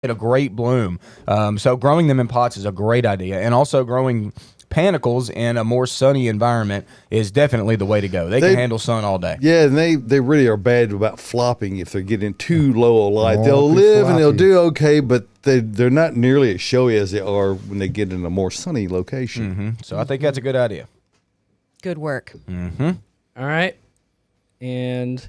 a great bloom. So growing them in pots is a great idea. And also growing panicles in a more sunny environment is definitely the way to go. They can handle sun all day. Yeah, and they really are bad about flopping if they're getting too low a light. They'll live and they'll do okay, but they're not nearly as showy as they are when they get in a more sunny location. So I think that's a good idea. Good work. All right. And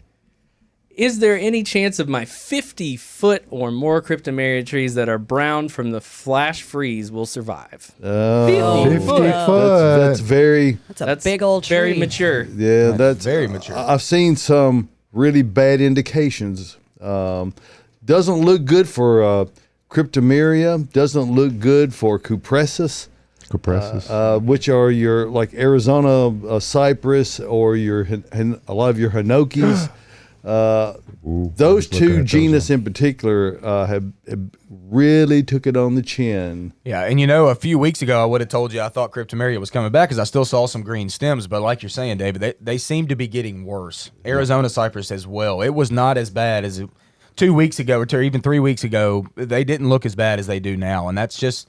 is there any chance of my 50-foot or more cryptomeria trees that are brown from the flash freeze will survive? 50 foot. That's very... That's a big old tree. Very mature. Yeah, that's very mature. I've seen some really bad indications. Doesn't look good for cryptomeria. Doesn't look good for cupressus. Which are your like Arizona cypress or your a lot of your hinokis. Those two genus in particular have really took it on the chin. Yeah, and a few weeks ago I would have told you I thought cryptomeria was coming back because I still saw some green stems, but like you're saying, David, they seem to be getting worse. Arizona cypress as well. It was not as bad as 2 weeks ago or even 3 weeks ago. They didn't look as bad as they do now, and that's just...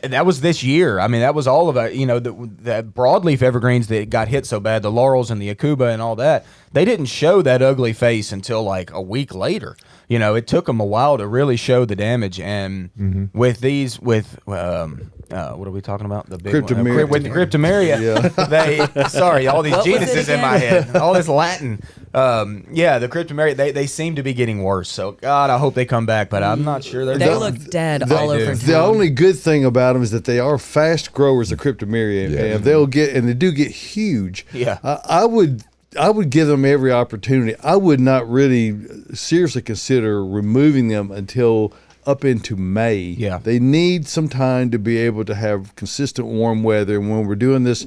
that was this year. I mean, that was all of it. The broadleaf evergreens that got hit so bad, the laurels and the akuba and all that, they didn't show that ugly face until like a week later. It took them a while to really show the damage. And with these, what are we talking about? The big Cryptomeria. With the cryptomeria, sorry, all these genuses in my head, all this Latin. The cryptomeria, they seem to be getting worse. So God, I hope they come back, but I'm not sure they look dead all over town. The only good thing about them is that they are fast growers of cryptomeria, and they do get huge. Yeah, I would give them every opportunity. I would not really seriously consider removing them until up into May. Yeah, they need some time to be able to have consistent warm weather. And when we're doing this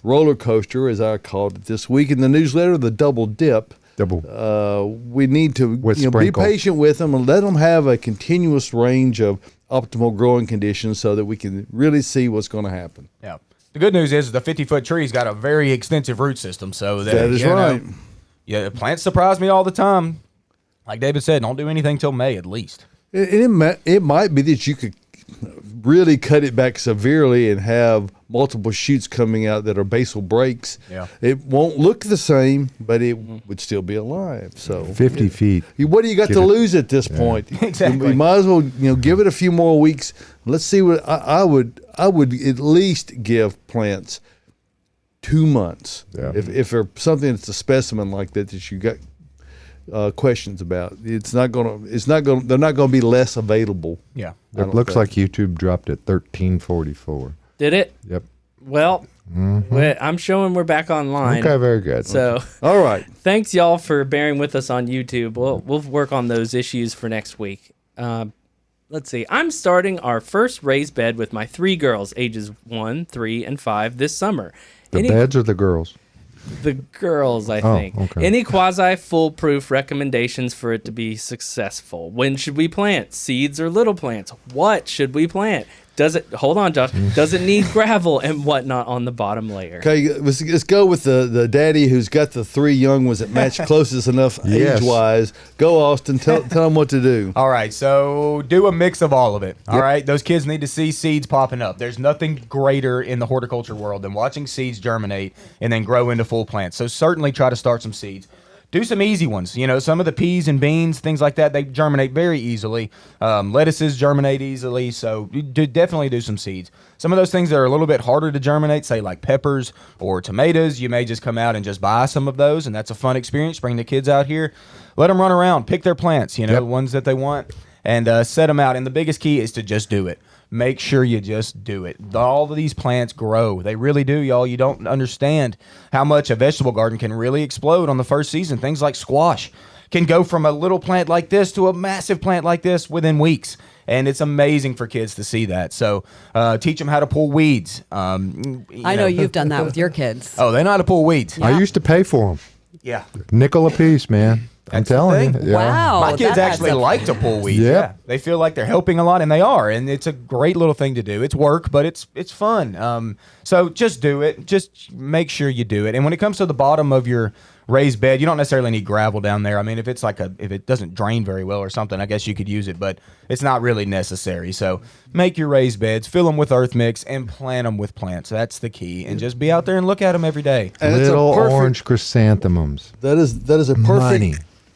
roller coaster, as I called it this week in the newsletter, the double dip. We need to be patient with them and let them have a continuous range of optimal growing conditions so that we can really see what's going to happen. Yeah. The good news is the 50-foot tree's got a very extensive root system. So that is right. Plants surprise me all the time. Like David said, don't do anything till May at least. It might be that you could really cut it back severely and have multiple shoots coming out that are basal breaks. Yeah. It won't look the same, but it would still be alive. So 50 feet. What do you got to lose at this point? Exactly. You might as well give it a few more weeks. Let's see what I would at least give plants 2 months. Yeah. If there's something that's a specimen like that you got questions about, they're not gonna be less available. Yeah. It looks like YouTube dropped at 1344. Did it? Yep. Well, I'm showing we're back online. Okay, very good. So, all right. Thanks, y'all, for bearing with us on YouTube. We'll work on those issues for next week. Let's see. I'm starting our first raised bed with my 3 girls, ages 1, 3, and 5, this summer. The beds or the girls? The girls, I think. Okay. Any quasi-foolproof recommendations for it to be successful? When should we plant? Seeds or little plants? What should we plant? Hold on, Josh. Does it need gravel and whatnot on the bottom layer? Okay, let's go with the daddy who's got the 3 young ones that match closest enough age-wise. Go, Austin. Tell them what to do. All right, so do a mix of all of it. All right, those kids need to see seeds popping up. There's nothing greater in the horticulture world than watching seeds germinate and then grow into full plants. So certainly try to start some seeds. Do some easy ones. Some of the peas and beans, things like that, they germinate very easily. Lettuces germinate easily, so definitely do some seeds. Some of those things that are a little bit harder to germinate, say like peppers or tomatoes, you may just come out and just buy some of those, and that's a fun experience. Bring the kids out here. Let them run around. Pick their plants, ones that they want, and set them out. And the biggest key is to just do it. Make sure you just do it. All of these plants grow. They really do, y'all. You don't understand how much a vegetable garden can really explode on the first season. Things like squash can go from a little plant like this to a massive plant like this within weeks. And it's amazing for kids to see that. So teach them how to pull weeds. I know you've done that with your kids. Oh, they know how to pull weeds. Yeah. I used to pay for them. Yeah. $0.05 a piece, man. I'm telling you. Wow. My kids actually like to pull weeds. Yep. They feel like they're helping a lot, and they are, and it's a great little thing to do. It's work, but it's fun. So just do it. Just make sure you do it. And when it comes to the bottom of your raised bed, you don't necessarily need gravel down there. I mean, if it doesn't drain very well or something, I guess you could use it, but it's not really necessary. So make your raised beds, fill them with earth mix, and plant them with plants. That's the key. And just be out there and look at them every day. And Little orange chrysanthemums. That is a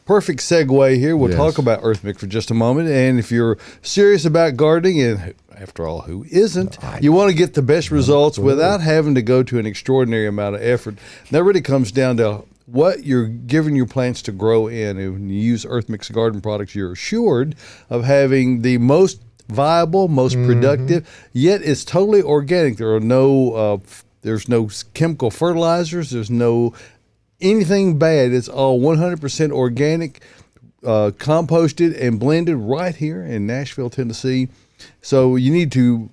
perfect segue here. We'll talk about earth mix for just a moment. And if you're serious about gardening, and after all, who isn't, you want to get the best results without having to go to an extraordinary amount of effort. That really comes down to what you're giving your plants to grow in. And when you use earth mix garden products, you're assured of having the most viable, most productive, yet it's totally organic. There are no there's no chemical fertilizers, there's no anything bad. It's all 100% organic, composted and blended right here in Nashville, Tennessee. So you need to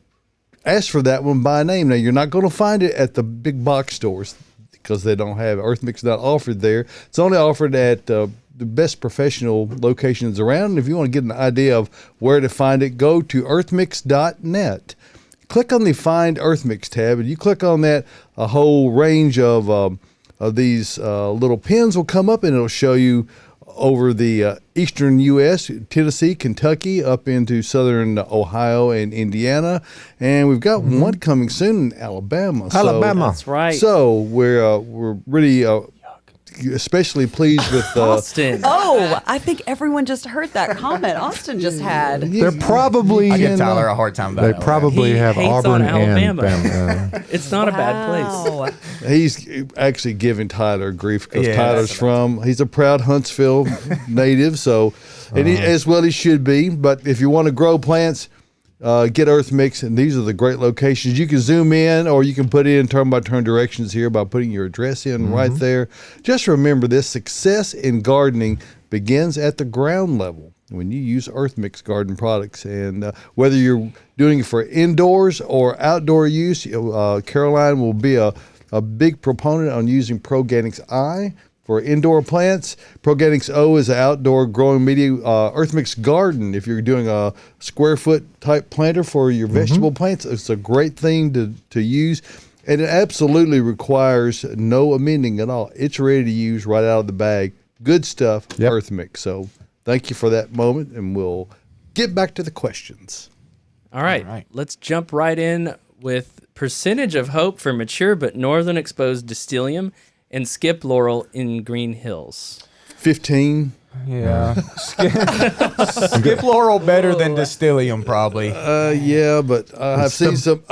ask for that one by name. Now, you're not going to find it at the big box stores because they don't have it. Earth Mix not offered there. It's only offered at the best professional locations around. And if you want to get an idea of where to find it, go to earthmix.net. Click on the Find Earth Mix tab, and you click on that, a whole range of these little pins will come up, and it'll show you over the eastern U.S., Tennessee, Kentucky, up into southern Ohio and Indiana. And we've got one coming soon in Alabama. That's right. So we're really especially pleased with Austin. Oh, I think everyone just heard that comment Austin just had. They're probably I give Tyler a hard time about They Alabama. probably He have hates Auburn on Alabama. and It's not a bad place. Wow. He's actually giving Tyler grief because Yeah, Tyler's he's a proud Huntsville native, so and he, as well he should be. But if you want to grow plants, get Earth Mix, and these are the great locations. You can zoom in, or you can put in turn-by-turn directions here by putting your address in right there. Just remember this: success in gardening begins at the ground level when you use Earth Mix garden products. And whether you're doing it for indoors or outdoor use, Caroline will be a big proponent on using Proganics I for indoor plants. Proganics O is an outdoor growing media. Earth Mix Garden, if you're doing a square foot type planter for your vegetable plants, it's a great thing to use. And it absolutely requires no amending at all. It's ready to use right out of the bag. Good stuff, Earth Mix. So thank you for that moment, and we'll get back to the questions. All right. Let's jump right in with percentage of hope for mature but northern exposed Distilleum and skip laurel in Green Hills. 15. Yeah. Skip laurel better than Distilleum, probably. Yeah, but I've seen some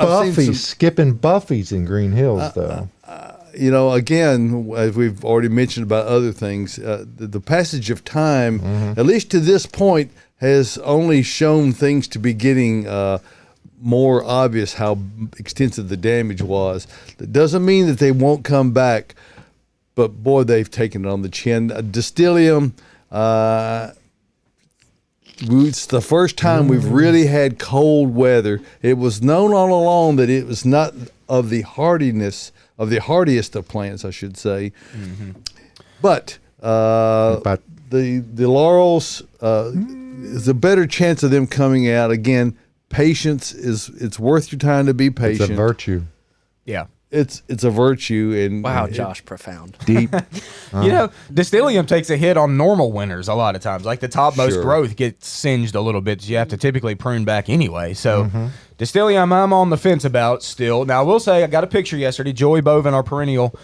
skipping Buffy's in Green Hills, though. Again, as we've already mentioned about other things, the passage of time, at least to this point, has only shown things to be getting more obvious how extensive the damage was. That doesn't mean that they won't come back, but boy, they've taken it on the chin. Distilleum, it's the first time we've really had cold weather. It was known all along that it was not of the hardiest of plants, I should say. But the laurels is a better chance of them coming out. Again, patience it's worth your time to be patient. It's a virtue. Yeah. It's a virtue. And Wow, Josh, profound. Deep. Distilleum takes a hit on normal winters a lot of times. Like the topmost growth gets singed a little bit, so you have to typically prune back anyway. So Distilleum, I'm on the fence about still. Now, I will say I got a picture yesterday. Joey Bovin, our perennial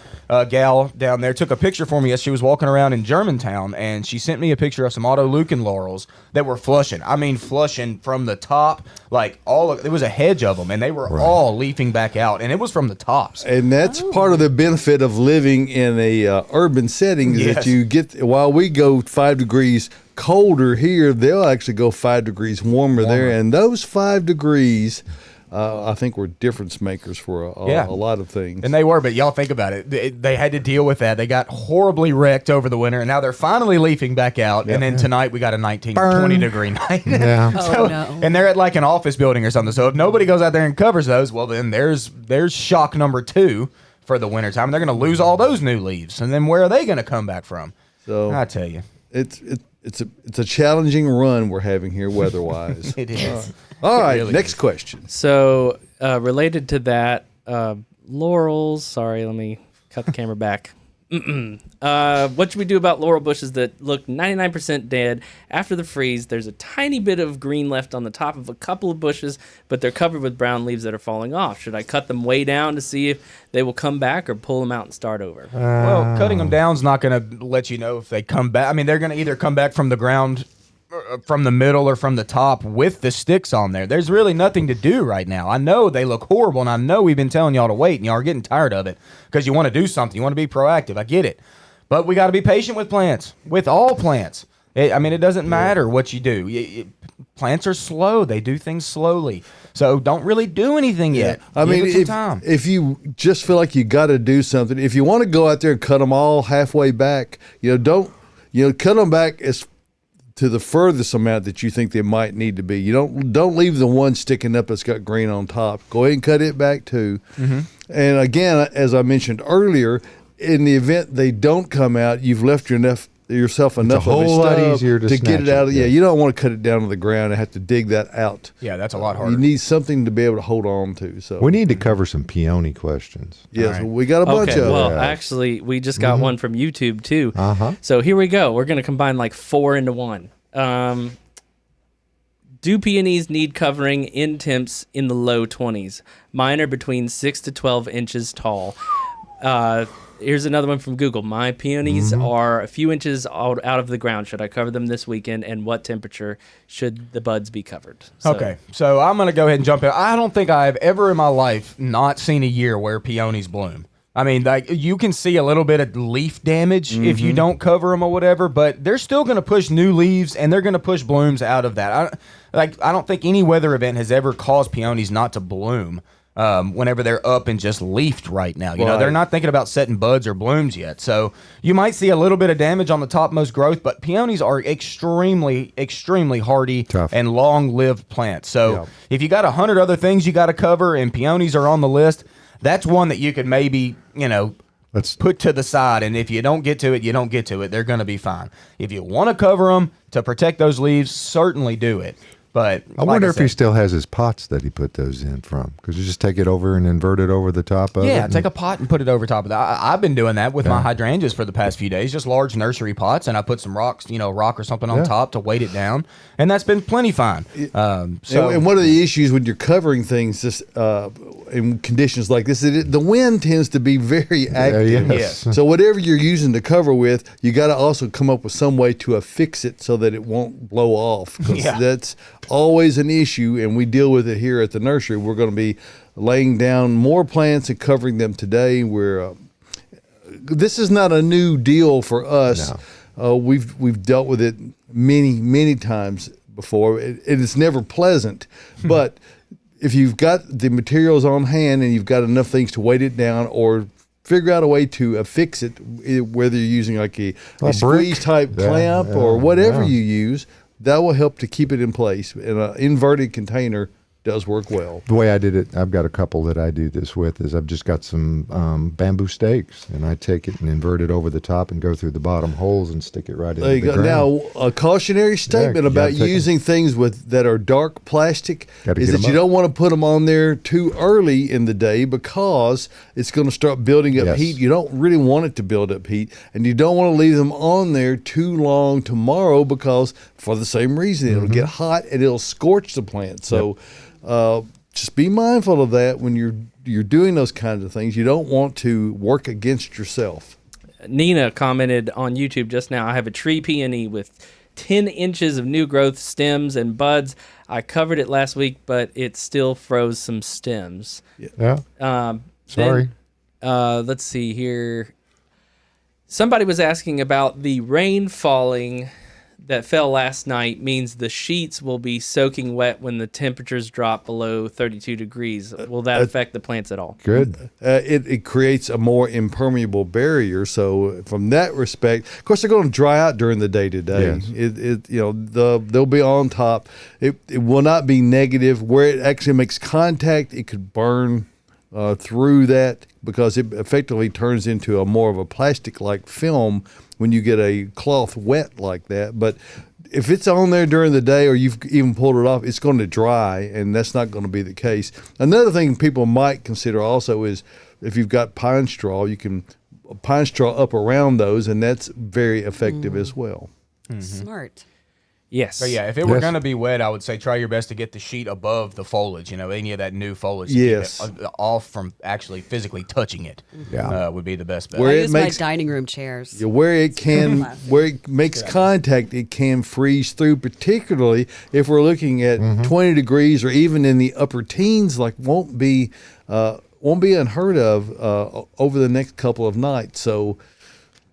gal down there, took a picture for me as she was walking around in Germantown, and she sent me a picture of some Otto Lucan laurels that were flushing. I mean, flushing from the top, like there was a hedge of them, and they were all leafing back out, and it was from the tops. And that's part of the benefit of living in a urban setting is that you get, while we go 5 degrees colder here, they'll actually go 5 degrees warmer there. And those 5 degrees, I think, were difference makers for a lot of things. And they were, but y'all think about it. They had to deal with that. They got horribly wrecked over the winter, and now they're finally leafing back out. And then tonight we got a 20 degree night. Yeah. No. And they're at like an office building or something. So if nobody goes out there and covers those, well, then there's shock number 2 for the wintertime. They're going to lose all those new leaves. And then where are they going to come back from? So I tell you. it's a challenging run we're having here weather-wise. It is. All right, really next question. So, related to that, laurels. Sorry, let me cut the camera back. What should we do about laurel bushes that look 99% dead after the freeze? There's a tiny bit of green left on the top of a couple of bushes, but they're covered with brown leaves that are falling off. Should I cut them way down to see if they will come back, or pull them out and start over? Well, cutting them down is not going to let you know if they come back. I mean, they're going to either come back from the ground, from the middle, or from the top with the sticks on there. There's really nothing to do right now. I know they look horrible, and I know we've been telling y'all to wait, and y'all are getting tired of it because you want to do something. You want to be proactive. I get it. But we got to be patient with plants, with all plants. It doesn't matter what you do. Plants are slow. They do things slowly. So don't really do anything yet. I mean, Give it some time. if you just feel like you got to do something, if you want to go out there and cut them all halfway back, don't cut them back as to the furthest amount that you think they might need to be. You don't leave the one sticking up that's got green on top. Go ahead and cut it back too. Mm-hmm. And again, as I mentioned earlier, in the event they don't come out, you've left yourself enough of a lot easier to get it snatch out. it, Yeah, yeah. you don't want to cut it down to the ground and have to dig that out. Yeah, that's a lot harder. You need something to be able to hold on to. So We need to cover some peony questions. yes, All right. we got a bunch Okay, of well, them. actually, we just got one from YouTube too. Uh-huh. So here we go. We're going to combine like 4 into 1. Do peonies need covering in temps in the low 20s? Mine are between 6 to 12 inches tall. Here's another one from Google. My peonies are a few inches out of the ground. Should I cover them this weekend? And what temperature should the buds be covered? So, Okay, so I'm going to go ahead and jump in. I don't think I've ever in my life not seen a year where peonies bloom. I mean, like, you can see a little bit of leaf damage if you don't cover them or whatever, but they're still going to push new leaves and they're going to push blooms out of that. I don't think any weather event has ever caused peonies not to bloom whenever they're up and just leafed right now. You know, they're not thinking about setting buds or blooms yet. So you might see a little bit of damage on the topmost growth, but peonies are extremely, extremely hardy and long-lived plants. So if you got 100 other things you got to cover and peonies are on the list, that's one that you could maybe, let's put to the side. And if you don't get to it, you don't get to it. They're going to be fine. If you want to cover them to protect those leaves, certainly do it. But I wonder if he still has his pots that he put those in from. Because you just take it over and invert it over the top of it. Yeah, take a pot and put it over top of that. I've been doing that with my hydrangeas for the past few days, just large nursery pots, and I put some rocks, rock or something on top to weight it down, and that's been plenty fine. And one of the issues when you're covering things just in conditions like this, the wind tends to be very active. Yes. So whatever you're using to cover with, you got to also come up with some way to affix it so that it won't blow off. Because that's always an issue, and we deal with it here at the nursery. We're going to be laying down more plants and covering them today. This is not a new deal for us. No. We've dealt with it many times before. It's never pleasant, but if you've got the materials on hand and you've got enough things to weight it down or figure out a way to affix it, whether you're using like a squeeze type clamp or whatever you use, that will help to keep it in place. And an inverted container does work well. The way I did it, I've got a couple that I do this with, is I've just got some bamboo stakes, and I take it and invert it over the top and go through the bottom holes and stick it right in the ground. Now, a cautionary statement about using things that are dark plastic is that you don't want to put them on there too early in the day because it's going to start building up heat. You don't really want it to build up heat, and you don't want to leave them on there too long tomorrow because for the same reason, it'll get hot and it'll scorch the plant. So just be mindful of that when you're doing those kinds of things. You don't want to work against yourself. Nina commented on YouTube just now, I have a tree peony with 10 inches of new growth stems and buds. I covered it last week, but it still froze some stems. Sorry. Let's see here. Somebody was asking about the rain falling that fell last night means the sheets will be soaking wet when the temperatures drop below 32 degrees. Will that affect the plants at all? Good. It creates a more impermeable barrier. So from that respect, of course, they're going to dry out during the day today. Yes. They'll be on top. It will not be negative. Where it actually makes contact, it could burn through that, because it effectively turns into a more of a plastic-like film when you get a cloth wet like that. But if it's on there during the day or you've even pulled it off, it's going to dry, and that's not going to be the case. Another thing people might consider also is if you've got pine straw, you can pine straw up around those, and that's very effective as well. Smart. Yes. So yeah, if it were going to be wet, I would say try your best to get the sheet above the foliage. You know, any of that new foliage. To Yes. keep it off from actually physically touching it. Would be the best bet. Where I it use makes- my dining room chairs. Yeah, where it makes contact, it can freeze through, particularly if we're looking at 20 degrees or even in the upper teens, like won't be unheard of over the next couple of nights. So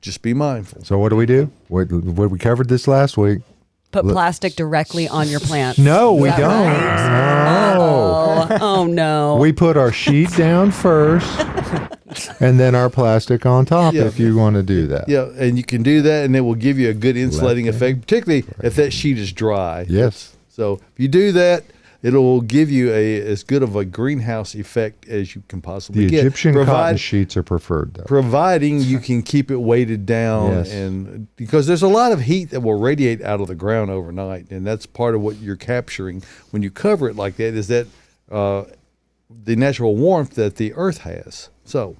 just be mindful. So what do? We covered this last week. Put plastic directly on your plants. No, we Is that don't. right? No. Oh no. We put our sheet down first, and then our plastic on top. Yeah. If you want to do that. Yeah, and you can do that, and it will give you a good insulating effect, particularly if that sheet is dry. Yes. So if you do that, it'll give you as good of a greenhouse effect as you can possibly The get. Egyptian cotton sheets are preferred, though. Providing you can keep it weighted down, Yes. and because there's a lot of heat that will radiate out of the ground overnight, and that's part of what you're capturing when you cover it like that, is that the natural warmth that the earth has. So,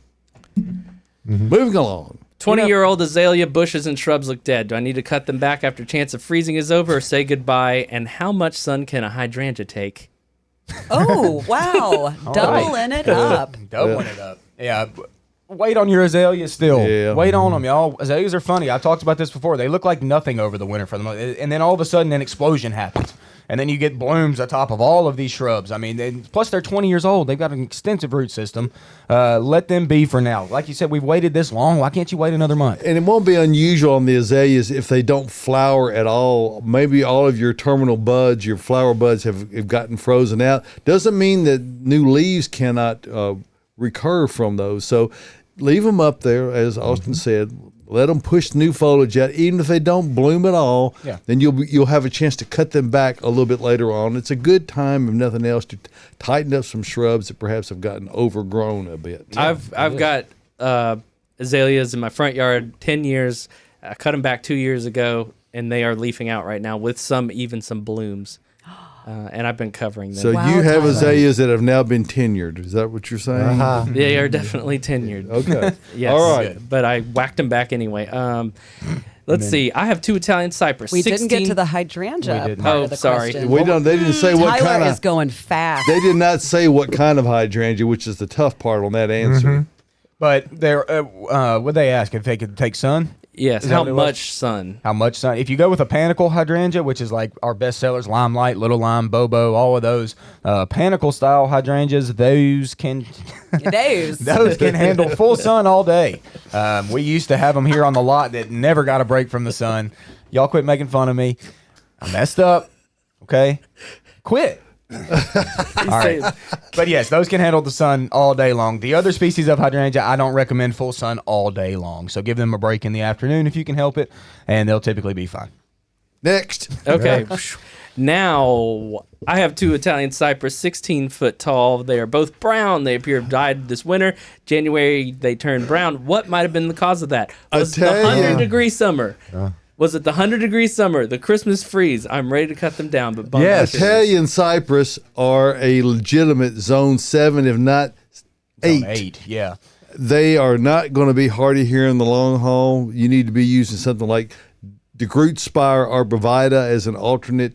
moving along. 20-year-old azalea bushes and shrubs look dead. Do I need to cut them back after chance of freezing is over, or say goodbye? And how much sun can a hydrangea take? Oh wow. Doubling it up. Doubling it up. Yeah. Wait on your azaleas still. Yeah. Wait on them, y'all. Azaleas are funny. I talked about this before. They look like nothing over the winter for the most. And then all of a sudden an explosion happens. And then you get blooms atop of all of these shrubs. I mean, plus they're 20 years old. They've got an extensive root system. Let them be for now. Like you said, we've waited this long. Why can't you wait another month? And it won't be unusual on the azaleas if they don't flower at all. Maybe all of your terminal buds, your flower buds have gotten frozen out. Doesn't mean that new leaves cannot recur from those. So leave them up there, as Austin said. Let them push new foliage out, even if they don't bloom at all. Yeah. Then you'll have a chance to cut them back a little bit later on. It's a good time, if nothing else, to tighten up some shrubs that perhaps have gotten overgrown a bit. I've got azaleas in my front yard 10 years. I cut them back 2 years ago, and they are leafing out right now with even some blooms. And I've been covering them. So Wow, you have Tyler. azaleas that have now been tenured. Is that what you're saying? They are definitely tenured. Okay. Yes. All right. But I whacked them back anyway. Let's see. I have 2 Italian cypress. We didn't get 16 to the hydrangea didn't. part Oh, of the sorry. question. They didn't say what Tyler kind is of. going fast. They did not say what kind of hydrangea, which is the tough part on that answer. But they're, would they ask if they could take sun? Yes. Is that How what it was? much sun? How much sun? If you go with a panicle hydrangea, which is like our best sellers, Limelight, Little Lime, Bobo, all of those panicle style hydrangeas, those can those can handle full sun all day. We used to have them here on the lot that never got a break from the sun. Y'all quit making fun of me. I messed up. Okay, quit. All right. But yes, those can handle the sun all day long. The other species of hydrangea, I don't recommend full sun all day long. So give them a break in the afternoon if you can help it, and they'll typically be fine. Next. Okay. Now, I have 2 Italian cypress, 16 foot tall. They are both brown. They appear to have died this winter. January, they turned brown. What might have been the cause of that? Was it the Italian. 100-degree summer? Was it the 100-degree summer, the Christmas freeze? I'm ready to cut them down, but bump Yes. bushes. Italian cypress are a legitimate zone 7, if not 8. 8, yeah. They are not going to be hardy here in the long haul. You need to be using something like DeGroot Spire arborvitae as an alternate.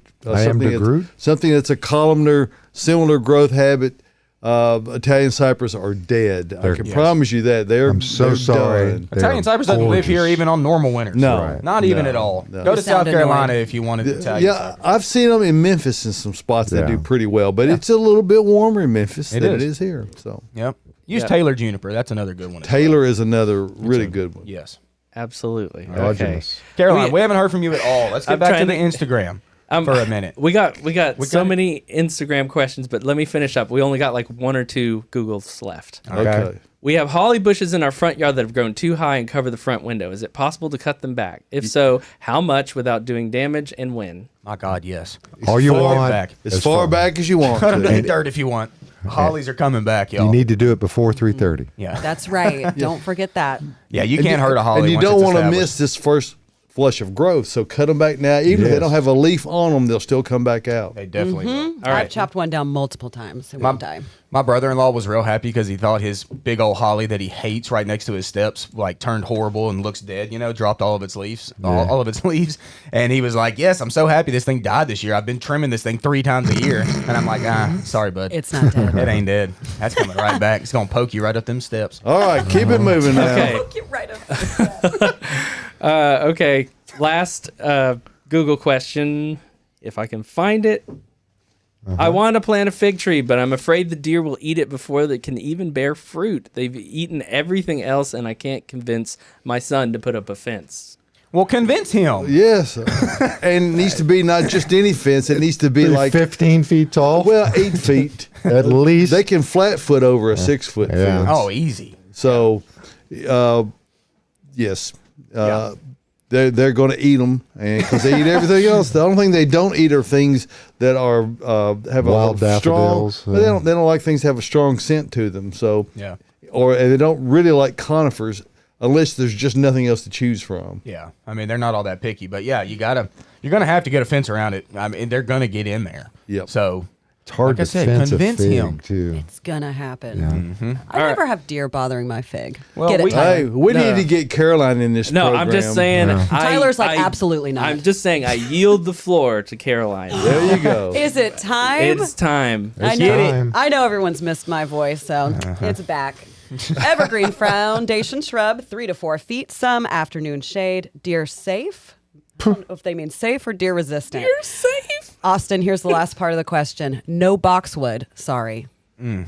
Something that's a columnar, similar growth habit. Italian cypress are dead. I can promise you that. I'm so they're sorry. done. Italian cypress doesn't live here even on normal winters. No. Right. Not even No, at all. no. Go to You South sound Carolina annoyed. if you wanted Italian Yeah, cypress. I've seen them in Memphis in some spots that Yeah. do pretty well, but it's a little bit warmer in Memphis than it is. is here. So Yep. Use Yeah. Taylor juniper. That's another good one. as Taylor is another really good one. well. Yes. Absolutely. Okay. Arduous. Caroline, we haven't heard from you at all. Let's get I'm back to trying the to- Instagram for a minute. We got so got it. many Instagram questions, but let me finish up. We only got like 1 or 2 Googles left. Okay. We have holly bushes in our front yard that have grown too high and cover the front window. Is it possible to cut them back? If so, how much without doing damage and when? My God, yes. All you Far want. back. As far back as you want Cut them to the to. dirt if you want. Hollies are coming back, y'all. You need to do it before 3:30. Yeah. That's right. Don't forget that. Yeah, you can't hurt a holly. And you once don't it's want to established. miss this first flush of growth. So cut them back now. Even if they Yes. don't have a leaf on them, they'll still come back out. They definitely will. All right. I've chopped one down multiple times. It won't die. My brother-in-law was real happy because he thought his big old holly that he hates right next to his steps like turned horrible and looks dead. You know, dropped all of its leaves, all of its leaves, and he was like, "Yes, I'm so happy this thing died this year. I've been trimming this thing 3 times a year." And I'm like, "Sorry, bud, It's not dead. it ain't dead. That's coming right back. It's gonna poke you right up them steps." All right, keep it moving now. Okay. Get right up. Okay. Last Google question, if I can find it. I want to plant a fig tree, but I'm afraid the deer will eat it before it can even bear fruit. They've eaten everything else, and I can't convince my son to put up a fence. Well, convince him. Yes, and it needs to be not just any fence. It needs to be like 15 feet tall. well 8 feet. at least. They can flat foot over a 6 foot Yeah. fence. Oh, easy. So, yes, they're going to eat them, and because they eat everything else. The only thing they don't eat are things that are have Wild a strong. daffodils, But they don't like things that have a strong scent to them. So, Yeah. and they don't really like conifers unless there's just nothing else to choose from. Yeah, I mean they're not all that picky, but yeah, you're gonna have to get a fence around it. I mean they're gonna get in there. Yep. So It's hard like I to said, fence convince a fig, him. too. It's gonna happen. Yeah. I never have deer bothering my fig. Well, Get it, we- Tyler. Hey, we need to get Caroline in this No, program. I'm just saying. Tyler's like, absolutely not. I'm just saying I yield the floor to Caroline. There you go. Is it time? It's time. I It's know. time. I know everyone's missed my voice, so it's back. Evergreen foundation shrub, 3 to 4 feet. Some afternoon shade. Deer safe. I don't know if they mean safe or deer resistant. You're safe. Austin, here's the last part of the question. No boxwood. Sorry. let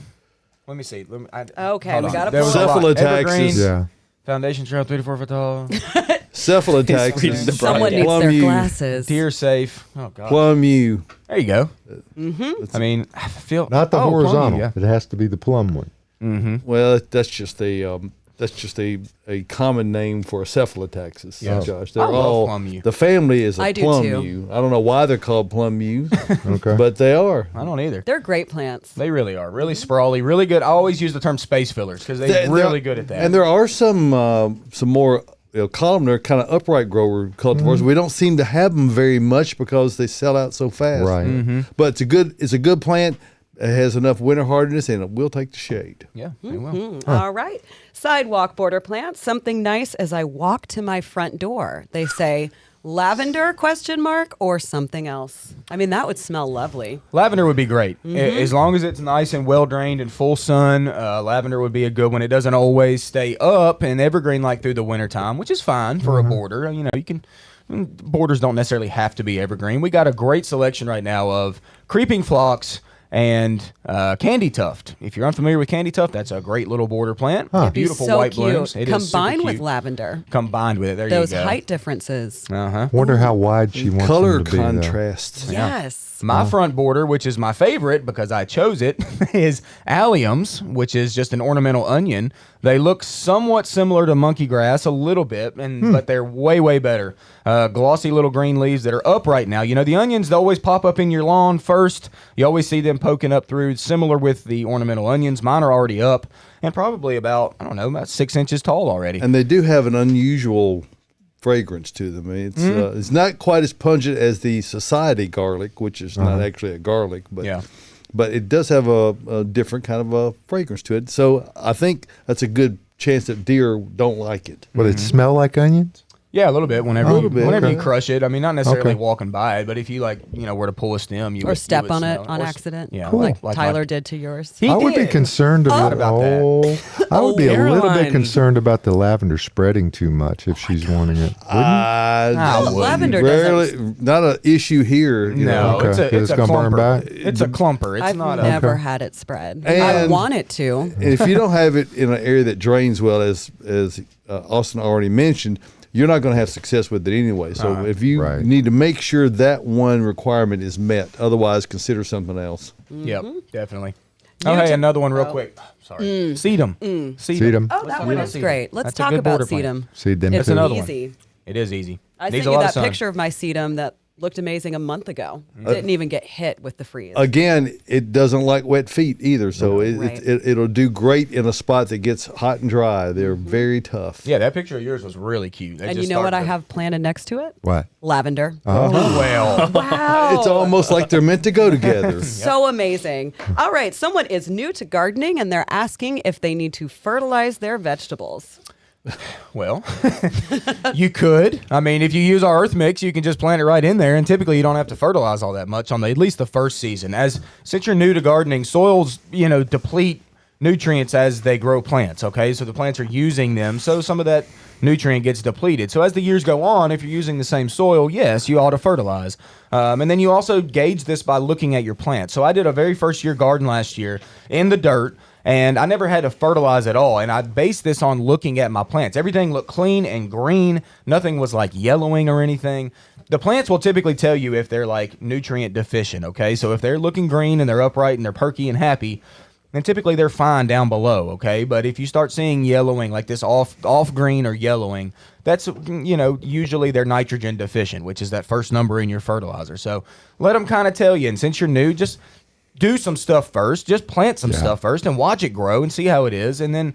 me see. Okay, hold we on. gotta There pull was it a lot. Cephalotaxis. Evergreen, Yeah. Foundation shrub 3 to 4 foot tall. Cephalotaxis. reading the Someone needs Plum their U. glasses. Deer safe. Oh god. Plum U. There you go. I mean, I feel Not the oh, plum, horizontal. yeah. It has to be the plum one. Well, that's just a common name for a cephalotaxis, Yeah. Josh. They're I love all plum U. the family is a I do plum too. U. I don't know why they're called plum U, Okay. but they are. I don't either. They're great plants. They really are. Really sprawly, really good. I always use the term space fillers because they're really good at that. And there are some more columnar kind of upright grower cultivars. We don't seem to have them very much because they sell out so fast. Right. But it's a good plant. It has enough winter hardiness and it will take the shade. yeah, they will. All right. Sidewalk border plants, something nice as I walk to my front door. They say lavender ? Or something else. I mean, that would smell lovely. Lavender would be great. As long as it's nice and well drained and full sun, lavender would be a good one. It doesn't always stay up and evergreen like through the wintertime, which is fine for a border. You know, borders don't necessarily have to be evergreen. We got a great selection right now of creeping phlox and candy tuft. If you're unfamiliar with candy tuft, that's a great little border plant. Huh. Beautiful so white cute. blooms. It is super Combined with cute. lavender. Combined with it. There Those you go. height differences. Uh-huh. Wonder how wide she wants Color them to be, though. contrast. Yes. My front border, which is my favorite because I chose it, is alliums, which is just an ornamental onion. They look somewhat similar to monkey grass a little bit, but they're way, way better. Glossy little green leaves that are up right now. You know, the onions, they always pop up in your lawn first. You always see them poking up through, similar with the ornamental onions. Mine are already up and probably about 6 inches tall already. And they do have an unusual fragrance to them. It's not quite as pungent as the society garlic, which is not actually a garlic, but Yeah. but it does have a different kind of a fragrance to it. So I think that's a good chance that deer don't like it. Would it smell like onions? Yeah, a little bit whenever little bit, whenever you okay. crush it. I mean, not necessarily Okay. walking by it, but if you were to pull a stem, you Or would, step you would on it smell on Or accident. Yeah, Cool. Like my- Tyler did to yours. He I would be did. concerned about, about that. I would be a little Caroline. bit concerned about the lavender spreading too much if she's wanting it. Lavender rarely, doesn't. not an issue here. You No, know. it's Okay, a it's it's a gonna burn clumper. back? It's a clumper. It's I've not a never Okay. had it spread. I And- want it to. And if you don't have it in an area that drains well, as Austin already mentioned, you're not going to have success with it anyway. So if you Right. need to make sure that one requirement is met, otherwise consider something else. Yep, definitely. Oh, hey, another one real quick. Sorry. Sedum. Sedum. Oh, that one about is sedum. great. Let's That's a talk good about border plant. sedum. See them It's too. another one. easy. It is easy. I Needs sent a you lot of that sun. picture of my sedum that looked amazing a month ago. Didn't even get hit with the freeze. Again, it doesn't like wet feet either, so Right. it'll do great in a spot that gets hot and dry. They're very tough. Yeah, that picture of yours was really cute. They And just you know what I started to- have planted next to it? What? Lavender. Well, Wow. It's almost like they're meant to go together. So amazing. All right, someone is new to gardening and they're asking if they need to fertilize their vegetables. well, you could. I mean, if you use our earth mix, you can just plant it right in there, and typically you don't have to fertilize all that much on at least the first season. Since you're new to gardening, soils deplete nutrients as they grow plants. Okay, so the plants are using them, so some of that nutrient gets depleted. So as the years go on, if you're using the same soil, yes, you ought to fertilize. And then you also gauge this by looking at your plants. So I did a very first year garden last year in the dirt. And I never had to fertilize at all. And I based this on looking at my plants. Everything looked clean and green. Nothing was like yellowing or anything. The plants will typically tell you if they're like nutrient deficient, okay? So if they're looking green and they're upright and they're perky and happy, then typically they're fine down below, okay? But if you start seeing yellowing, like this off green or yellowing, that's, usually they're nitrogen deficient, which is that first number in your fertilizer. So let them kind of tell you. And since you're new, just do some stuff first. Just plant some stuff first and watch it grow and see how it is, and then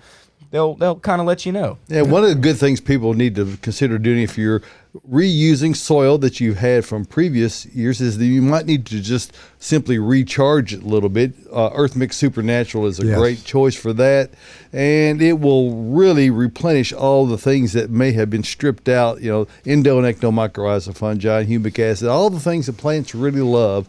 they'll kind of let you know. Yeah, one of the good things people need to consider doing if you're reusing soil that you had from previous years is that you might need to just simply recharge it a little bit. Earth Mix Supernatural is a great choice for that, and it will really replenish all the things that may have been stripped out, endo and ectomycorrhiza fungi, humic acid, all the things that plants really love.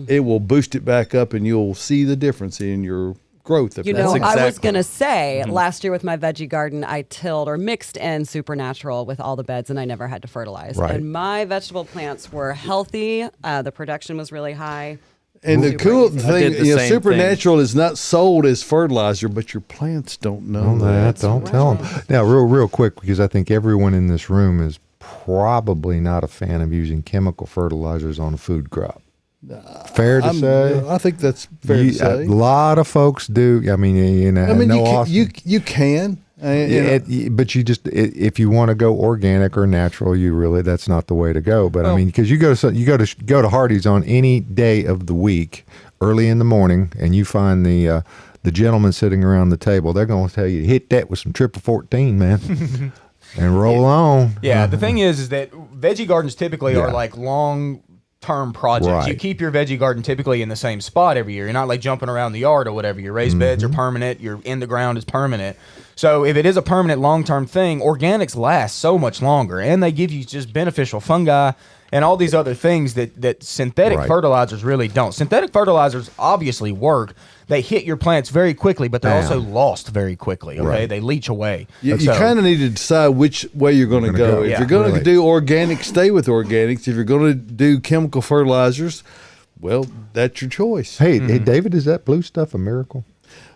It will boost it back up, and you'll see the difference in your growth. I was going to say, last year with my veggie garden, I tilled or mixed in Supernatural with all the beds, and I never had to fertilize. Right. And my vegetable plants were healthy. The production was really high. And the cool thing, did the same Supernatural is not sold as fertilizer, but your plants don't know that. Don't tell them. Now, real quick, because I think everyone in this room is probably not a fan of using chemical fertilizers on a food crop. Fair to say? I think that's fair to say. A lot of folks do. I mean, you can. But you just if you want to go organic or natural, that's not the way to go. But I mean, because you go to Hardee's on any day of the week, early in the morning, and you find the gentleman sitting around the table, they're going to tell you hit that with some triple 14, man, and roll on. Yeah, the thing is that veggie gardens typically are like long-term projects. Right. You keep your veggie garden typically in the same spot every year. You're not like jumping around the yard or whatever. Your raised beds are permanent. Your in the ground is permanent. So if it is a permanent long-term thing, organics last so much longer, and they give you just beneficial fungi and all these other things that synthetic fertilizers really don't. Synthetic fertilizers obviously work. They hit your plants very quickly, but they're also lost very quickly. Okay, Right. They leach away. You kind of need to decide which way you're going to go. If you're going to do organic, stay with organics. If you're going to do chemical fertilizers, well, that's your choice. Hey, David, is that blue stuff a miracle?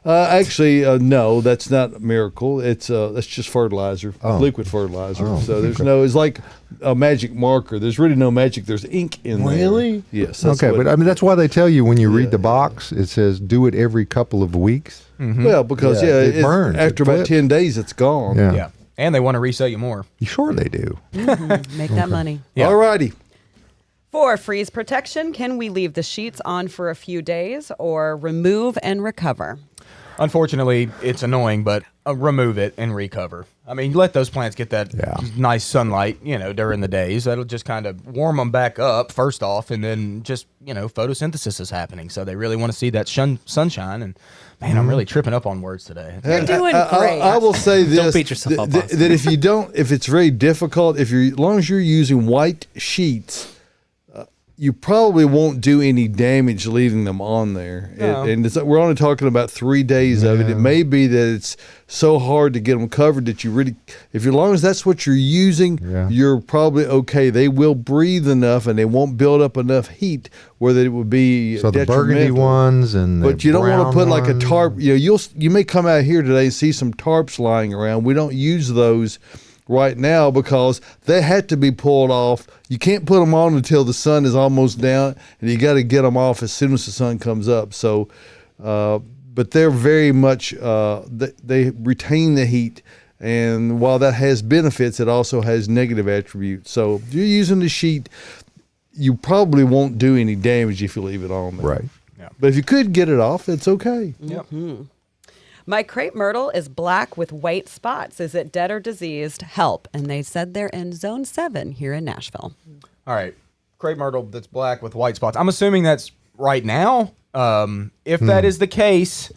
Actually, no, that's not a miracle. That's just fertilizer, liquid fertilizer. So there's it's like a magic marker. There's really no magic. There's ink in there. Really? Yes. Okay, but I mean that's why they tell you when you read the box, it says do it every couple of weeks. Well, because it burns. After It about flips. 10 days, it's gone. Yeah, and they want to resell you more. Sure they do. Make that money. Yeah. All righty. For freeze protection, can we leave the sheets on for a few days or remove and recover? Unfortunately, it's annoying, but remove it and recover. I mean, let those plants get that nice sunlight, during the days. That'll just kind of warm them back up, first off, and then just, photosynthesis is happening. So they really want to see that sunshine. And, man, I'm really tripping up on words today. You're doing great. I will say this. Don't beat yourself up, Austin. That if it's very difficult, as long as you're using white sheets, you probably won't do any damage leaving them on there. No. We're only talking about 3 days of it. It may be that it's so hard to get them covered that you really, as long as that's what you're using, you're probably okay. They will breathe enough and they won't build up enough heat where that it would be So the detrimental. burgundy ones and But you don't want to put like a ones. tarp. You may come out here today and see some tarps lying around. We don't use those right now because they had to be pulled off. You can't put them on until the sun is almost down, and you got to get them off as soon as the sun comes up. So, but they're very much they retain the heat, and while that has benefits, it also has negative attributes. So if you're using the sheet, you probably won't do any damage if you leave it on there. Right. But if you could get it off, it's okay. Yep. My crepe myrtle is black with white spots. Is it dead or diseased? Help. And they said they're in zone 7 here in Nashville. All right. Crepe myrtle that's black with white spots. I'm assuming that's right now. If that is the case,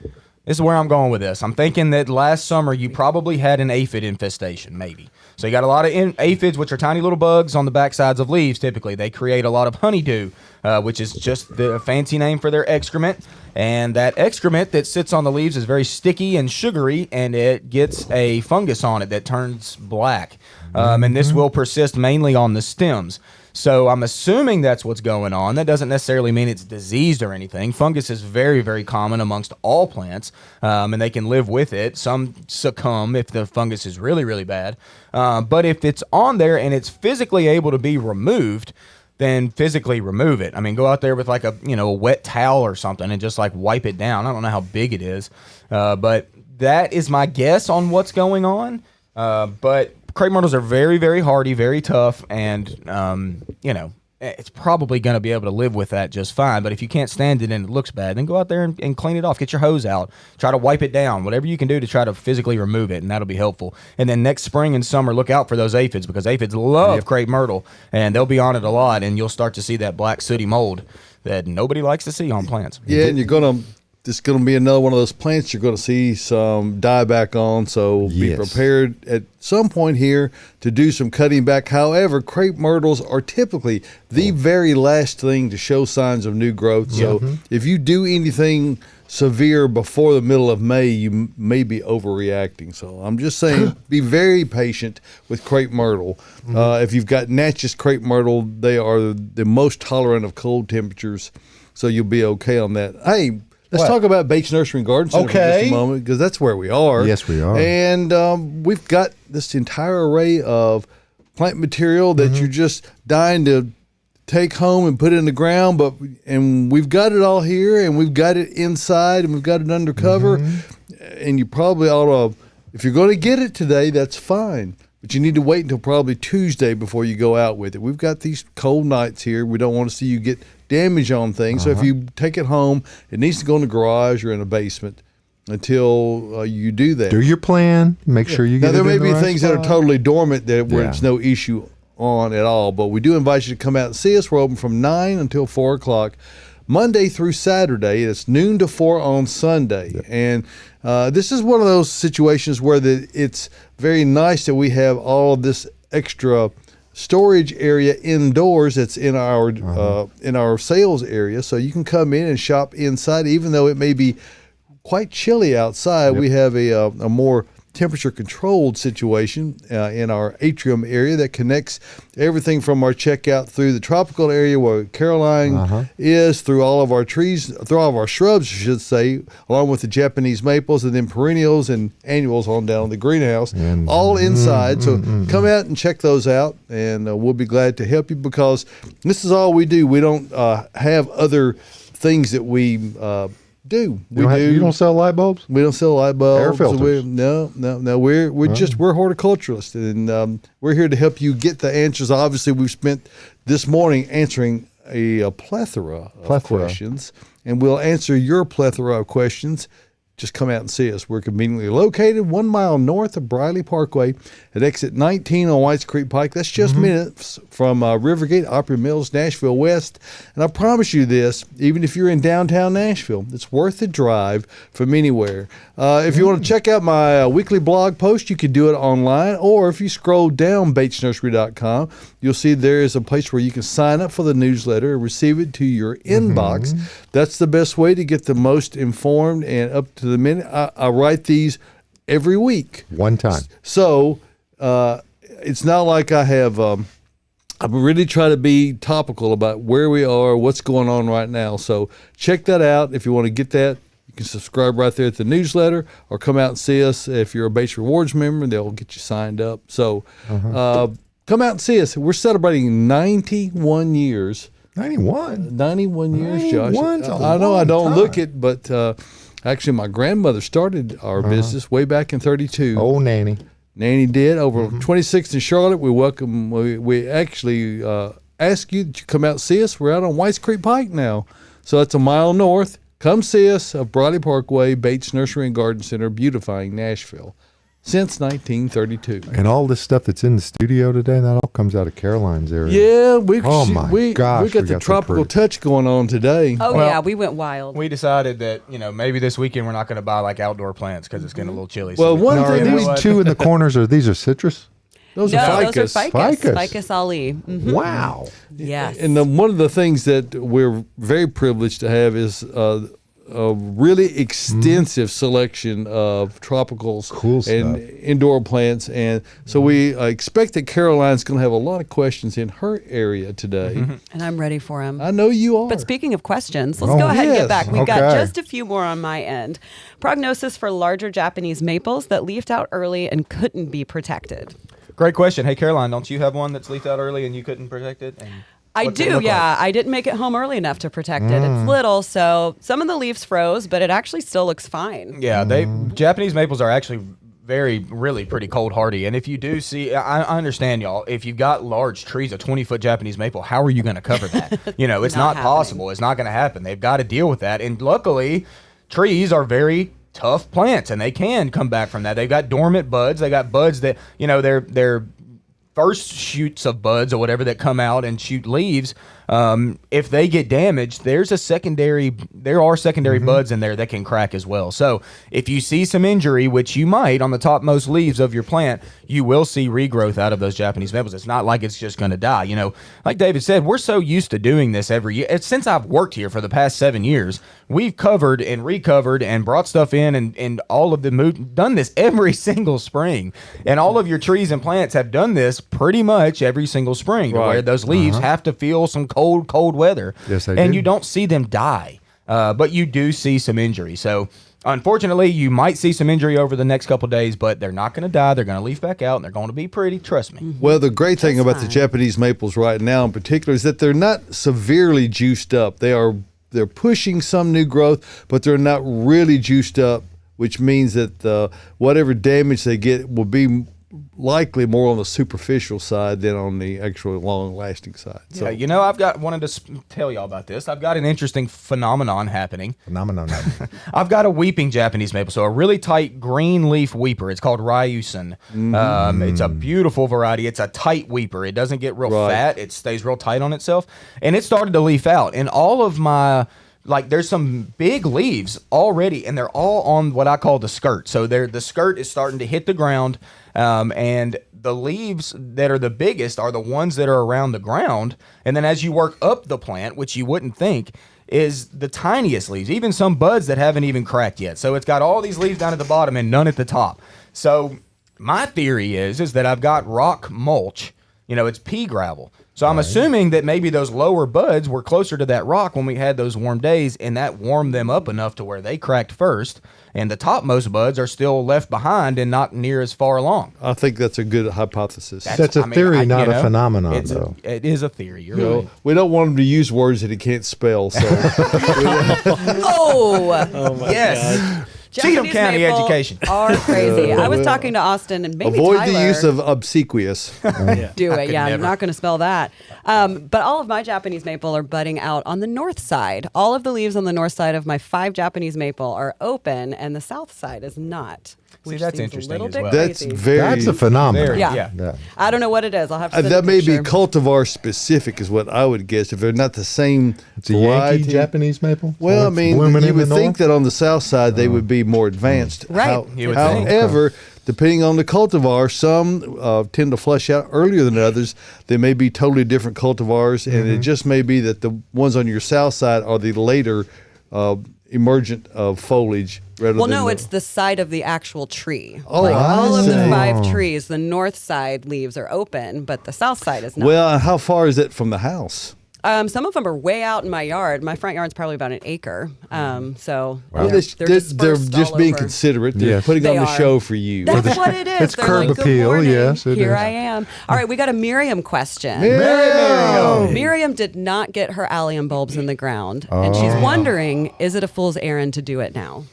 this is where I'm going with this. I'm thinking that last summer you probably had an aphid infestation, maybe. So you got a lot of aphids, which are tiny little bugs on the backsides of leaves. Typically, they create a lot of honeydew, which is just the fancy name for their excrement. And that excrement that sits on the leaves is very sticky and sugary, and it gets a fungus on it that turns black. And this will persist mainly on the stems. So I'm assuming that's what's going on. That doesn't necessarily mean it's diseased or anything. Fungus is very, very common amongst all plants, and they can live with it. Some succumb if the fungus is really, really bad. But if it's on there and it's physically able to be removed, then physically remove it. I mean, go out there with like a wet towel or something and just like wipe it down. I don't know how big it is, but that is my guess on what's going on. But crepe myrtles are very, very hardy, very tough, and it's probably going to be able to live with that just fine. But if you can't stand it and it looks bad, then go out there and clean it off. Get your hose out. Try to wipe it down. Whatever you can do to try to physically remove it, and that'll be helpful. And then next spring and summer, look out for those aphids, because aphids love crepe myrtle, and they'll be on it a lot, and you'll start to see that black sooty mold that nobody likes to see on plants. Yeah, and it's going to be another one of those plants you're going to see some dieback on, so be prepared at some point here to do some cutting back. However, crepe myrtles are typically the very last thing to show signs of new growth, so if you do anything severe before the middle of May, you may be overreacting. So I'm just saying, be very patient with crepe myrtle. If you've got Natchez crepe myrtle, they are the most tolerant of cold temperatures, so you'll be okay on that. Hey, let's talk about Bates Nursery and Garden Center for just a moment, because that's where we are. Yes, we are. And we've got this entire array of plant material that you're just dying to take home and put in the ground, and we've got it all here, and we've got it inside, and we've got it under cover, and you probably ought to, if you're going to get it today, that's fine. But you need to wait until probably Tuesday before you go out with it. We've got these cold nights here. We don't want to see you get damage on things. So if you take it home, it needs to go in the garage or in a basement until you do that. Do your plan. Make sure you get it in the right spot. Now, there may be things that are totally dormant where it's no issue on at all. But we do invite you to come out and see us. We're open from 9 until 4 o'clock. Monday through Saturday. It's noon to 4 on Sunday. And this is one of those situations where it's very nice that we have all of this extra storage area indoors that's in our sales area, so you can come in and shop inside, even though it may be quite chilly outside. We have a more temperature controlled situation in our atrium area that connects everything from our checkout through the tropical area where Caroline is, through all of our trees, through all of our shrubs, I should say, along with the Japanese maples, and then perennials and annuals on down in the greenhouse, all inside. So come out and check those out, and we'll be glad to help you, because this is all we do. We don't have other things that we do. You don't sell light bulbs? We don't sell light bulbs. Air filters? No. We're horticulturalists, and we're here to help you get the answers. Obviously, we've spent this morning answering a plethora of questions, and we'll answer your plethora of questions. Just come out and see us. We're conveniently located 1 mile north of Briley Parkway at exit 19 on Whites Creek Pike. That's just minutes from Rivergate, Opry Mills, Nashville West. And I promise you this, even if you're in downtown Nashville, it's worth the drive from anywhere. If you want to check out my weekly blog post, you can do it online, or if you scroll down batesnursery.com, you'll see there is a place where you can sign up for the newsletter and receive it to your inbox. That's the best way to get the most informed and up to the minute. I write these every week. One time. So it's not like I have, I really try to be topical about where we are, what's going on right now. So check that out. If you want to get that, you can subscribe right there at the newsletter, or come out and see us. If you're a Bates Rewards member, they'll get you signed up. So come out and see us. We're celebrating 91 years. 91 years, Josh. I know I don't look it, but actually my grandmother started our business way back in 32. Oh, Nanny. Nanny did. Over 26th in Charlotte. We welcome, we actually ask you that you come out and see us. We're out on Whites Creek Pike now. So that's a mile north. Come see us at Briley Parkway, Bates Nursery and Garden Center, beautifying Nashville since 1932. And all this stuff that's in the studio today, that all comes out of Caroline's area. Yeah, Oh my gosh, we got the some tropical pretty- touch going on today. Oh Well, yeah, we went wild. We decided that, maybe this weekend we're not going to buy like outdoor plants because it's getting a little chilly. Well, one Now, are thing these two in the corners, are these are citrus? those no, are ficus. those are ficus. Ficus. Ficus Ali. Mhm. Wow. Yes. And one of the things that we're very privileged to have is a really extensive selection of tropicals Cool and stuff. indoor plants. And so we expect that Caroline's going to have a lot of questions in her area today. And I'm ready for him. I know you are. But speaking of questions, let's Oh, go ahead and yes. get back. We've got Okay. just a few more on my end. Prognosis for larger Japanese maples that leafed out early and couldn't be protected. Great question. Hey, Caroline, don't you have one that's leafed out early and you couldn't protect it? And I what's it do, look yeah. like? I didn't make it home early enough to protect it. It's little, so some of the leaves froze, but it actually still looks fine. Yeah, Japanese maples are actually really pretty cold hardy. And if you do see, I understand y'all, if you've got large trees, a 20-foot Japanese maple, how are you going to cover that? It's Not not possible. It's not going to happen. They've got to deal with that. And luckily, trees are very tough plants and they can come back from that. They've got dormant buds. They got buds that, they're first shoots of buds or whatever that come out and shoot leaves. If they get damaged, there are secondary buds in there that can crack as well. So if you see some injury, which you might on the topmost leaves of your plant, you will see regrowth out of those Japanese maples. It's not like it's just going to die. Like David said, we're so used to doing this every year. Since I've worked here for the past 7 years, we've covered and recovered and brought stuff in and all of done this every single spring. And all of your trees and plants have done this pretty much every single spring, Right. where those leaves have to feel some cold weather. Yes, they and do. you don't see them die, but you do see some injury. So unfortunately, you might see some injury over the next couple days, but they're not going to die. They're going to leaf back out, and they're going to be pretty. Trust me. Well, the great thing That's about the fine. Japanese maples right now in particular is that they're not severely juiced up. They're pushing some new growth, but they're not really juiced up, which means that whatever damage they get will be likely more on the superficial side than on the actual long-lasting side. So Yeah, I've wanted to tell y'all about this. I've got an interesting phenomenon happening. Phenomenon. I've got a weeping Japanese maple, so a really tight green leaf weeper. It's called Ryusen. It's a beautiful variety. It's a tight weeper. It doesn't get real Right. fat. It stays real tight on itself, and it started to leaf out. And all of my there's some big leaves already, and they're all on what I call the skirt. So the skirt is starting to hit the ground, and the leaves that are the biggest are the ones that are around the ground. And then as you work up the plant, which you wouldn't think, is the tiniest leaves, even some buds that haven't even cracked yet. So it's got all these leaves down at the bottom and none at the top. So my theory is that I've got rock mulch. It's pea gravel. So I'm assuming that maybe those lower buds were closer to that rock when we had those warm days, and that warmed them up enough to where they cracked first, and the topmost buds are still left behind and not near as far along. I think that's a good hypothesis. That's a theory, not a phenomenon, though. It is a theory. You're You know, right. we don't want them to use words that he can't spell. So Oh, Yes. Cheatham Japanese County maple education. are crazy. I was talking to Austin and maybe avoid Tyler. the use of obsequious. Do it, yeah. never. I'm not going to spell that. But all of my Japanese maple are budding out on the north side. All of the leaves on the north side of my 5 Japanese maple are open, and the south side is not. Which that's seems interesting a little as bit well. That's crazy. very. That's a phenomenon. Very, Yeah. yeah. I don't know what it is. I'll have to. Send that a may be picture. cultivar specific, is what I would guess. If they're not the same It's a variety. Yankee Japanese maple. Well, I It's mean, blooming you in the would think north? that on the south side they would be more advanced. Right. You would think. However, depending on the cultivar, some tend to flush out earlier than others. They may be totally different cultivars, and it just may be that the ones on your south side are the later emergent of foliage. Rather Well, than no, the, it's the side of the actual tree. Oh, like I all of the see. 5 trees, the north side leaves are open, but the south side is not. Well, how far is it from the house? Some of them are way out in my yard. My front yard's probably about an acre. So Well, they're they're dispersed just all being over. considerate. They're Yes. putting They on the are. show for you. That's what it is. It's They're curb like, "Good appeal, morning. yes, it Here is. I am. All right, we got a Miriam question. Miriam did not get her allium bulbs in the ground, and she's wondering, is it a fool's errand to do it now?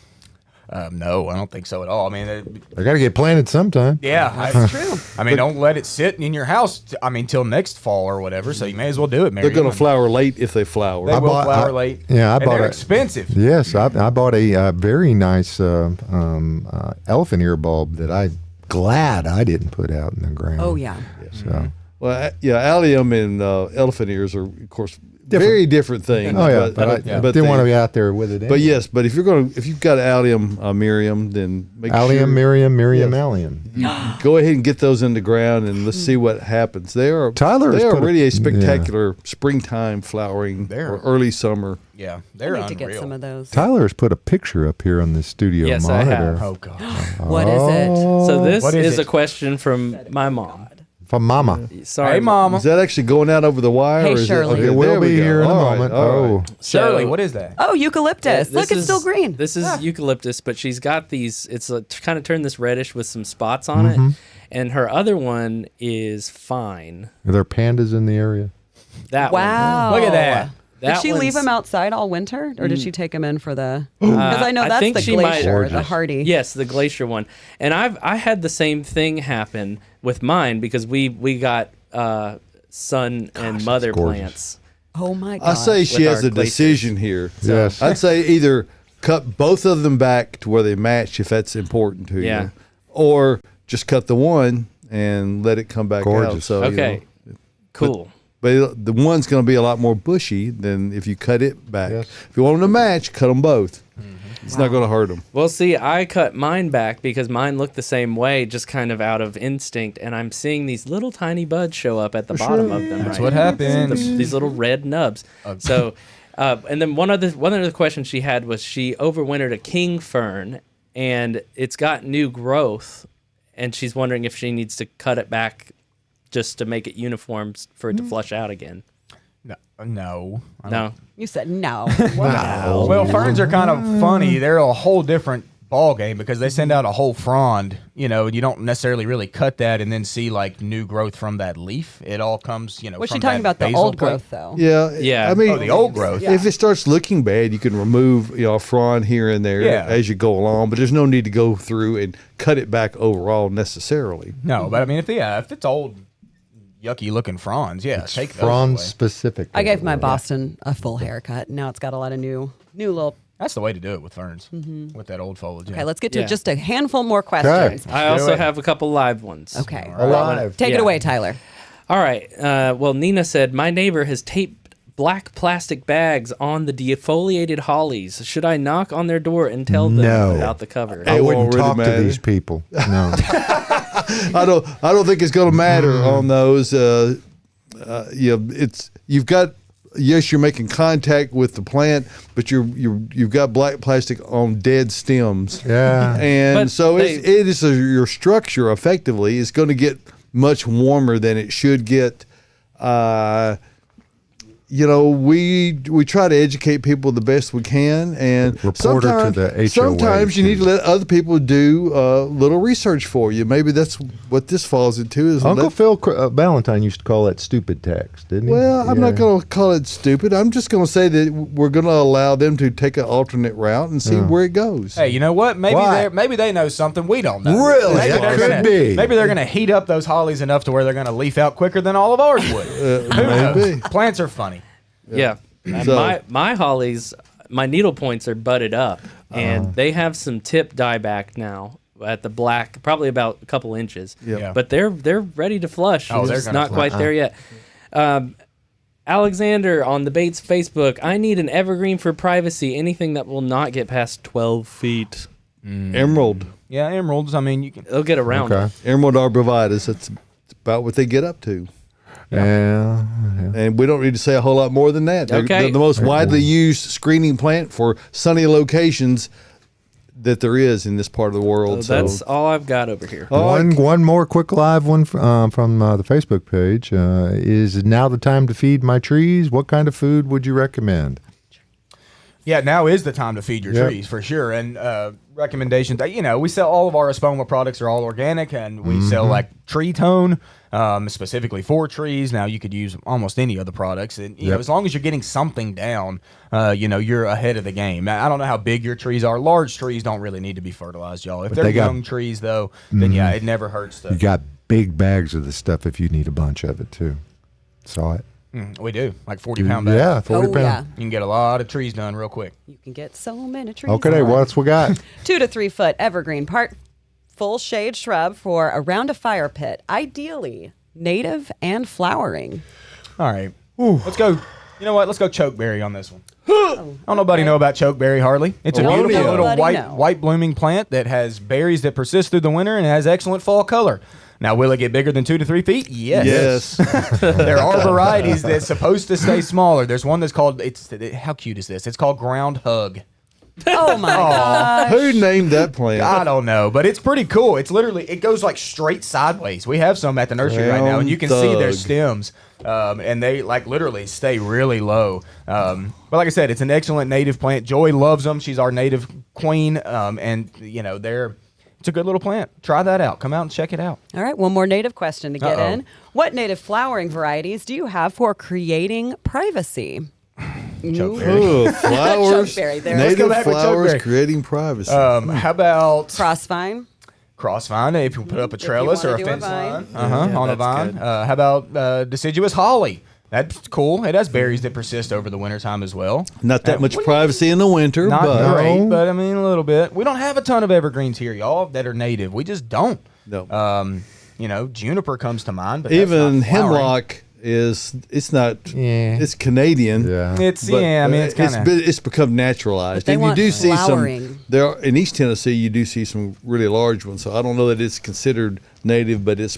No, I don't think so at all. I mean, They got to get planted sometime. That's true. I mean, don't let it sit in your house. Till next fall or whatever. So you may as well do it. They're going to flower late if they flower. They will flower late. Yeah, I and bought they're it. expensive. Yes, I bought a very nice elephant ear bulb that I'm glad I didn't put out in the ground. Oh, yeah. So. Well, allium and elephant ears are, of course, very different things. Oh yeah, but I didn't want to be out there with it. But anyway. yes, but if you've got allium, Miriam, then make allium, sure Miriam, Yes. allium. go ahead and get those in the ground, and let's see what happens. They are really a spectacular springtime flowering or early summer. Yeah, I they're need unreal. to get some of those. Tyler has put a picture up here on the studio Yes, I monitor. have. Oh god. What is it? So this What is is it? a question from my mom. From Mama. Sorry, Hey, Mama. Is that actually going out over the wire? Hey, or is Shirley. It, It will be here in a moment. All right. Shirley, what is that? Oh, eucalyptus. This Look, it's is- still green. This is eucalyptus, but she's got these. It's kind of turned this reddish with some spots on it, and her other one is fine. Are there pandas in the area? That Wow. Look at that. Did she leave one's- them outside all winter, or did she take them in for the? Because I know I that's think the she might- glacier, the Gorgeous. hardy. Yes, the glacier one. And I had the same thing happen with mine because we got son and mother gorgeous. plants. Oh my god. I say she With has our a glaciers. decision here. Yes. I'd say either cut both of them back to where they match if that's important to Yeah. you, or just cut the one and let it come back out. Gorgeous. So Okay, cool. But the one's going to be a lot more bushy than if you cut it back. Yes. If you want them to match, cut them both. It's not going to hurt them. Well, see, I cut mine back because mine looked the same way, just kind of out of instinct, and I'm seeing these little tiny buds show up at the bottom of them. That's right what now. happens. These little red nubs. So, and then one other question she had was she overwintered a king fern, and it's got new growth, and she's wondering if she needs to cut it back just to make it uniform for it to flush out again. No. No. You said no. Well, ferns are kind of funny. They're a whole different ball game because they send out a whole frond, and you don't necessarily really cut that and then see like new growth from that leaf. It all comes, Was from she talking that about the basal old plant. growth though? Yeah. I mean, the old growth. If it starts looking bad, you can remove a frond here and there Yeah. as you go along. But there's no need to go through and cut it back overall necessarily. No, but I mean, if it's old, yucky looking fronds, take those Frond away. specific. I gave my Boston a full haircut. Now it's got a lot of new little. That's the way to do it with ferns, with that old foliage. Okay, let's get to Yeah. just a handful more questions. I also it. have a couple live ones. Okay, Alive. take it Yeah. away, Tyler. All right. Well, Nina said, my neighbor has taped black plastic bags on the defoliated hollies. Should I knock on their door and tell them No. without the cover? I It wouldn't won't really talk to matter. these people. No. I don't think it's going to matter on those. You've got. Yes, you're making contact with the plant, but you've got black plastic on dead stems. Yeah. And But so they- your structure effectively is going to get much warmer than it should get. We try to educate people the best we can, and Reporter to sometimes, the HOA, sometimes you need to let other people do little research for you. Maybe that's what this falls into. Is Uncle let- Phil Valentine used to call that stupid text, didn't he? well, I'm Yeah. not going to call it stupid. I'm just going to say that we're going to allow them to take an alternate route and see where it goes. Hey, you know what? Why? Maybe they know something we don't know. Really? Maybe That they're could gonna, be. Maybe they're going to heat up those hollies enough to where they're going to leaf out quicker than all of ours would. Who knows? maybe. Plants are funny. Yeah. And So- my hollies, my needle points are budded up, and they have some tip dieback now at the black, probably about a couple inches. Yeah. But they're ready to flush. Oh, It's they're just gonna not flush. quite there yet. Alexander on the Bates Facebook, I need an evergreen for privacy. Anything that will not get past 12 feet. Emerald Yeah, emeralds. I mean, you can. They'll get around Okay. it. Emerald arborvitae. That's about what they get up to. Yeah. And we don't need to say a whole lot more than that. They're, Okay. they're the most widely used screening plant for sunny locations that there is in this part of the world. So that's all I've got over here. All right. One more quick live one from the Facebook page. Is now the time to feed my trees? What kind of food would you recommend? Yeah, now is the time to feed your Yep. trees for sure. And recommendations, we sell all of our Espoma products are all organic, and we sell like tree tone, specifically for trees. Now you could use almost any of the products, and you know, as long as you're getting something down, you're ahead of the game. I don't know how big your trees are. Large trees don't really need to be fertilized, y'all. If they're they got- young trees, though, then yeah, it never hurts to. You got big bags of the stuff if you need a bunch of it too. Saw it. We do like 40-pound bags. Yeah, 40 Oh, pound. yeah. You can get a lot of trees done real quick. You can get so many trees. Okay, on. what else we got? 2 to 3 foot evergreen, part full shade shrub for around a fire pit, ideally native and flowering. All right, let's go. You know what? Let's go chokeberry on this one. Don't nobody know about chokeberry hardly. It's a Don't beautiful little nobody white know. white blooming plant that has berries that persist through the winter and has excellent fall color. Now, will it get bigger than 2 to 3 feet? Yes. There are varieties that's supposed to stay smaller. There's one that's called. How cute is this? It's called ground hug. Oh my god. Who named that plant? I don't know, but it's pretty cool. It's literally, it goes like straight sideways. We have some at the nursery right now, and you can see their Thug. stems, and they like literally stay really low. But like I said, it's an excellent native plant. Joy loves them. She's our native queen, and it's a good little plant. Try that out. Come out and check it out. All right, one more native question to get Uh-oh. in. What native flowering varieties do you have for creating privacy? Chokeberry. Ooh, flowers. Chokeberry, there. Let's go Native back with flowers chokeberry. creating privacy. How about Crossvine. crossvine? If you put up a If you trellis or wanna a do a fence vine. line, Yeah, on a that's vine. good. How about deciduous holly? That's cool. It has berries that persist over the wintertime as well. Not that much privacy in the winter, Not but great, but I mean a little bit. We don't have a ton of evergreens here, y'all, that are native. We just don't. no. Juniper comes to mind, but that's Even not flowering. hemlock it's not. Yeah. It's Canadian. Yeah. It's but, I mean it's kind of. it's become naturalized. But they and you want do see flowering. some there are, in East Tennessee. You do see some really large ones. So I don't know that it's considered native, but it's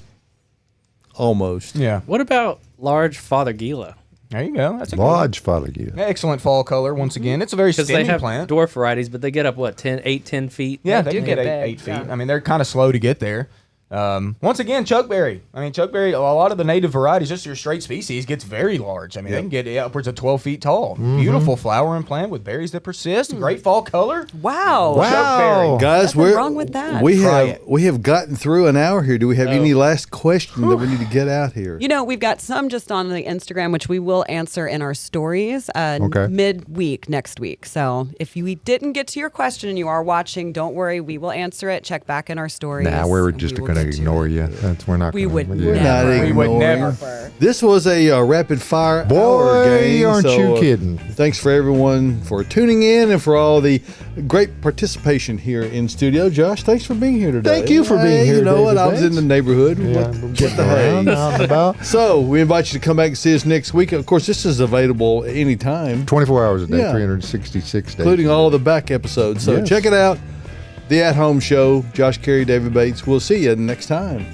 almost. Yeah, What about large Fothergilla? there you go. That's a good Lodge Fothergill. excellent fall color. Once again, it's a very Because they skinny have plant. dwarf varieties, but they get up, 10 feet? Yeah, They they do can get get eight big, feet. yeah. I mean, they're kind of slow to get there. Once again, chokeberry. I mean, chokeberry, a lot of the native varieties, just your straight species, gets very large. I mean, they can get upwards of 12 feet tall. Beautiful flowering plant with berries that persist. Great fall color. Wow. Chokeberry. Guys, Nothing wrong with that. Try We have gotten through an hour here. Do we have any last question that we need to get out here? You know, we've got some just on the Instagram, which we will answer in our stories Okay. midweek next week. So if we didn't get to your question and you are watching, don't worry. We will answer it. Check back in our stories. Nah, we're and just we will going to get to ignore it. you. We're not. We gonna, would yeah. Not never. We would ignoring. never. This was a rapid fire Boy, hour game. aren't you kidding. Thanks for everyone for tuning in and for all the great participation here in studio. Josh, thanks for being here today. Thank you for being here, You know what? David I was in Bates. the neighborhood. Yeah, What getting the around, hey? out and about. So we invite you to come back and see us next week. Of course, this is available anytime, 24 hours a day, Yeah. 366 days. including all the back episodes. So Yes. check it out. The At Home Show. Josh, Cary, David Bates. We'll see you next time.